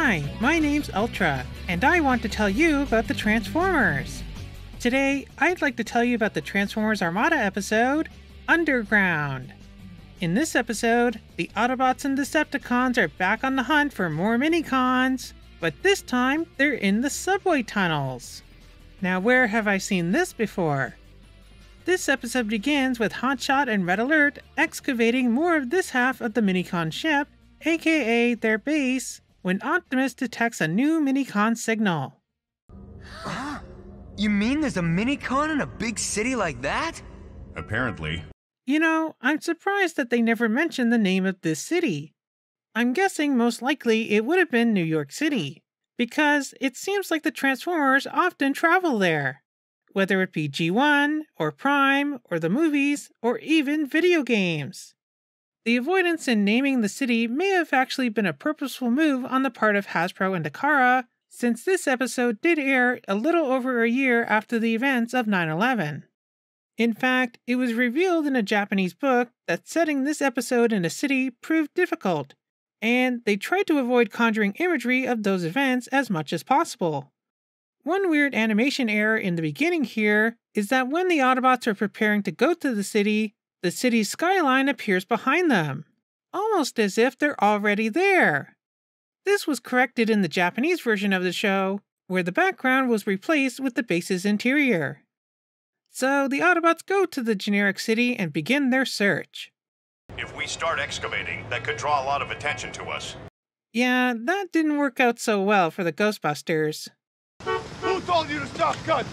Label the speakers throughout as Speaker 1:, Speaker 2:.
Speaker 1: Hi, my name's Ultra, and I want to tell you about the Transformers. Today, I'd like to tell you about the Transformers Armada episode, Underground. In this episode, the Autobots and Decepticons are back on the hunt for more Minicons, but this time they're in the subway tunnels. Now where have I seen this before? This episode begins with Hotshot and Red Alert excavating more of this half of the Minicon ship, aka their base, when Optimus detects a new Minicon signal.
Speaker 2: You mean there's a Minicon in a big city like that?
Speaker 3: Apparently.
Speaker 1: You know, I'm surprised that they never mentioned the name of this city. I'm guessing most likely it would have been New York City, because it seems like the Transformers often travel there, whether it be G1, or Prime, or the movies, or even video games. The avoidance in naming the city may have actually been a purposeful move on the part of Hasbro and Takara, since this episode did air a little over a year after the events of 9/11. In fact, it was revealed in a Japanese book that setting this episode in a city proved difficult, and they tried to avoid conjuring imagery of those events as much as possible. One weird animation error in the beginning here is that when the Autobots are preparing to go to the city's skyline appears behind them, almost as if they're already there. This was corrected in the Japanese version of the show, where the background was replaced with the base's interior. So the Autobots go to the generic city and begin their search.
Speaker 3: If we start excavating, that could draw a lot of attention to us.
Speaker 1: Yeah, that didn't work out so well for the Ghostbusters.
Speaker 4: Who told you to stop cutting?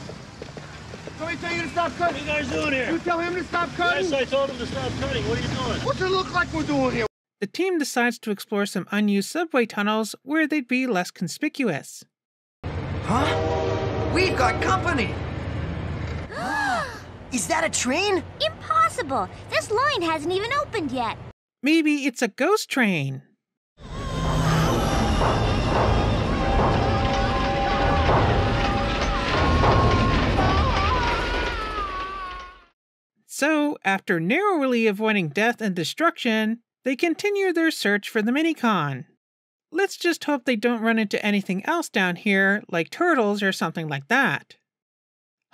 Speaker 4: Somebody tell you to stop cutting?
Speaker 5: What are you guys doing here?
Speaker 4: You tell him to stop cutting?
Speaker 5: Yes, I told him to stop cutting. What are you doing?
Speaker 4: What's it look like we're doing here?
Speaker 1: The team decides to explore some unused subway tunnels where they'd be less conspicuous.
Speaker 2: Huh? We've got company! Is that a train?
Speaker 6: Impossible! This line hasn't even opened yet.
Speaker 1: Maybe it's a ghost train. So, after narrowly avoiding death and destruction, they continue their search for the Minicon. Let's just hope they don't run into anything else down here, like turtles or something like that.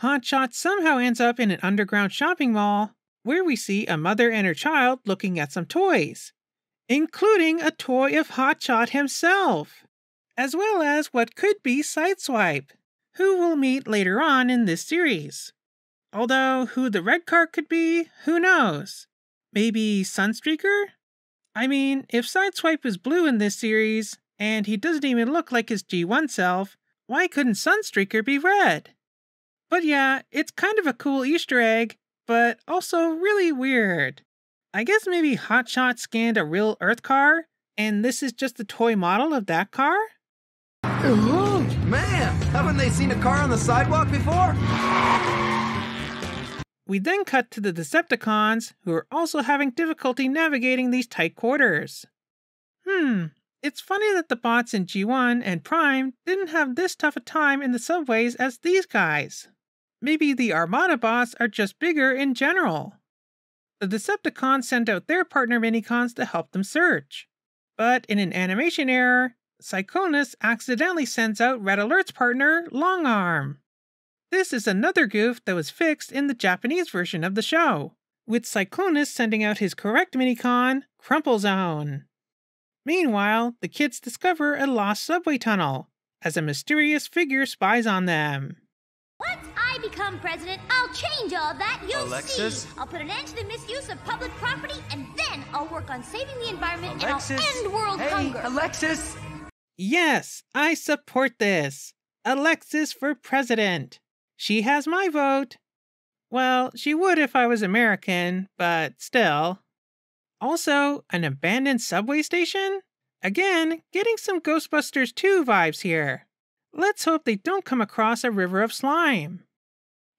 Speaker 1: Hotshot somehow ends up in an underground shopping mall, where we see a mother and her child looking at some toys, including a toy of Hotshot himself, as well as what could be Sideswipe, who we'll meet later on in this series. Although, who the red cart could be, who knows? Maybe Sunstreaker? I mean, if Sideswipe is blue in this series, and he doesn't even look like his G1 self, why couldn't Sunstreaker be red? But yeah, it's kind of a cool Easter egg, but also really weird. I guess maybe Hotshot scanned a real Earth car, and this is just the toy model of that car?
Speaker 2: Man, haven't they seen a car on the sidewalk before?
Speaker 1: We then cut to the Decepticons, who are also having difficulty navigating these tight quarters. It's funny that the bots in G1 and Prime didn't have this tough a time in the subways as these guys. Maybe the Armada bots are just bigger in general. The Decepticons send out their partner Minicons to help them search. But in an animation error, Cyclonus accidentally sends out Red Alert's partner, Longarm. This is another goof that was fixed in the Japanese version of the show, with Cyclonus sending out his correct Minicon, Crumplezone. Meanwhile, the kids discover a lost subway tunnel, as a mysterious figure spies on them.
Speaker 6: Once I become president, I'll change all that, you'll
Speaker 2: Alexis?
Speaker 6: see. I'll put an end to the misuse of public property, and then I'll work on saving the environment
Speaker 2: Alexis?
Speaker 6: and I'll end world hunger.
Speaker 2: Alexis!
Speaker 1: Yes, I support this. Alexis for president. She has my vote. Well, she would if I was American, but still. Also, an abandoned subway station? Again, getting some Ghostbusters 2 vibes here. Let's hope they don't come across a river of slime.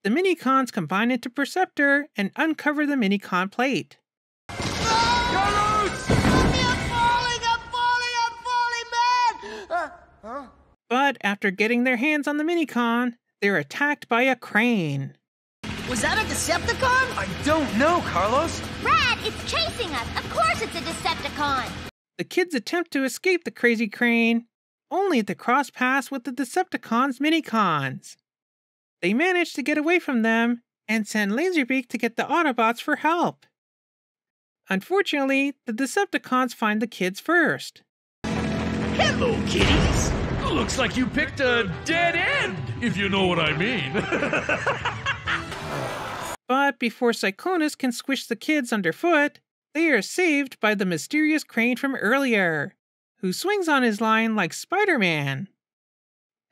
Speaker 1: The Minicons combine into Perceptor and uncover the Minicon plate. But after getting their hands on the Minicon, they're attacked by a crane.
Speaker 2: Was that a Decepticon? I don't know, Carlos.
Speaker 6: Brad, it's chasing us. Of course it's a Decepticon.
Speaker 1: The kids attempt to escape the crazy crane, only to cross paths with the Decepticons Minicons. They manage to get away from them and send Laserbeak to get the Autobots for help. Unfortunately, the Decepticons find the kids first.
Speaker 7: Hello, kitties! Looks like you picked a dead end, if you know what I mean.
Speaker 1: But before Cyclonus can squish the kids underfoot, they are saved by the mysterious Crane from earlier, who swings on his line like Spider-Man.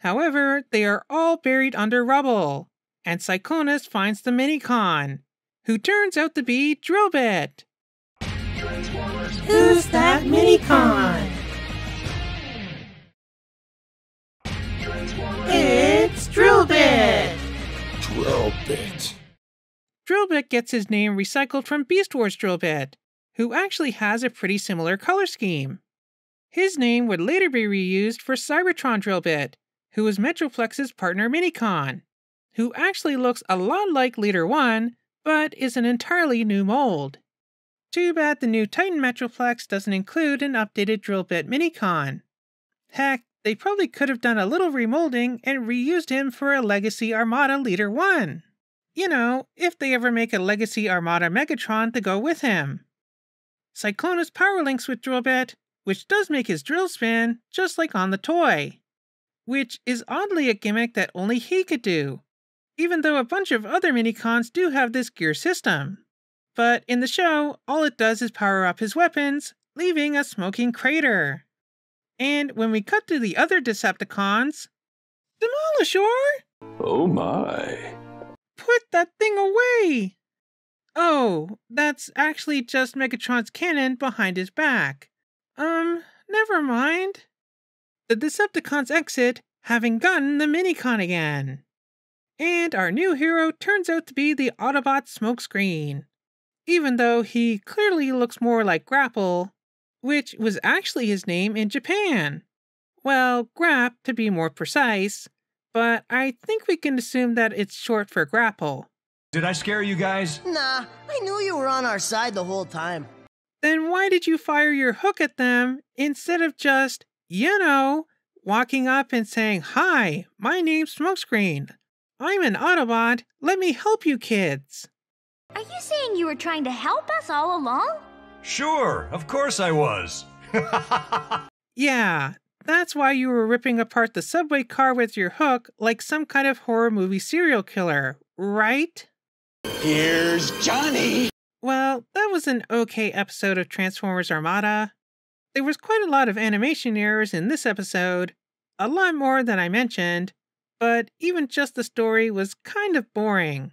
Speaker 1: However, they are all buried under rubble, and Cyclonus finds the Minicon, who turns out to be Drillbit.
Speaker 2: Who's that Minicon? It's Drillbit!
Speaker 4: Drillbit.
Speaker 1: Drillbit gets his name recycled from Beast Wars Drillbit, who actually has a pretty similar color scheme. His name would later be reused for Cybertron Drillbit, who was Metroplex's partner Minicon, who actually looks a lot like Leader 1, but is an entirely new mold. Too bad the new Titan Metroplex doesn't include an updated Drillbit Minicon. Heck, they probably could have done a little remolding and reused him for a Legacy Armada Leader 1. You know, if they ever make a Legacy Armada Megatron to go with him. Cyclonus power links with Drillbit, which does make his drill spin, just like on the toy. Which is oddly a gimmick that only he could do, even though a bunch of other Minicons do have this gear system. But in the show, all it does is power up his weapons, leaving a smoking crater. And when we cut to the other Decepticons, Demolishor?
Speaker 7: Oh my.
Speaker 1: Put that thing away! Oh, that's actually just Megatron's cannon behind his back. Never mind. The Decepticons exit, having gotten the Minicon again. And our new hero turns out to be the Autobot Smokescreen, even though he clearly looks more like Grapple, which was actually his name in Japan. Well, Grap to be more precise, but I think we can assume that it's short for Grapple.
Speaker 8: Did I scare you guys?
Speaker 2: Nah, I knew you were on our side the whole time.
Speaker 1: Then why did you fire your hook at them instead of just, walking up and saying, "Hi, my name's Smokescreen. I'm an Autobot. Let me help you kids."
Speaker 6: Are you saying you were trying to help us all along?
Speaker 8: Sure, of course I was.
Speaker 1: Yeah, that's why you were ripping apart the subway car with your hook like some kind of horror movie serial killer, right?
Speaker 4: Here's Johnny.
Speaker 1: Well, that was an okay episode of Transformers Armada. There was quite a lot of animation errors in this episode, a lot more than I mentioned, but even just the story was kind of boring.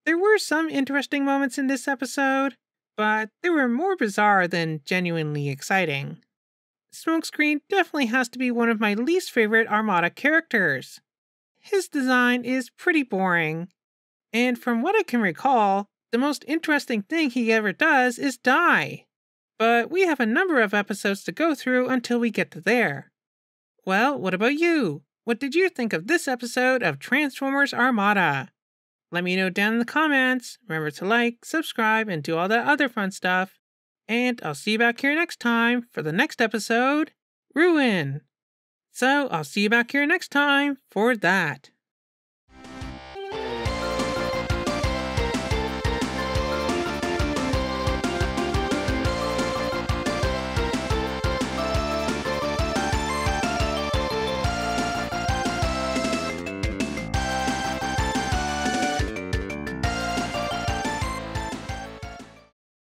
Speaker 1: There were some interesting moments in this episode, but they were more bizarre than genuinely exciting. Smokescreen definitely has to be one of my least favorite Armada characters. His design is pretty boring, and from what I can recall, the most interesting thing he ever does is die. But we have a number of episodes to go through until we get to there. Well, what about you? What did you think of this episode of Transformers Armada? Let me know down in the comments. Remember to like, subscribe, and do all that other fun stuff. And I'll see you back here next time for the next episode, Ruin. So I'll see you back here next time for that.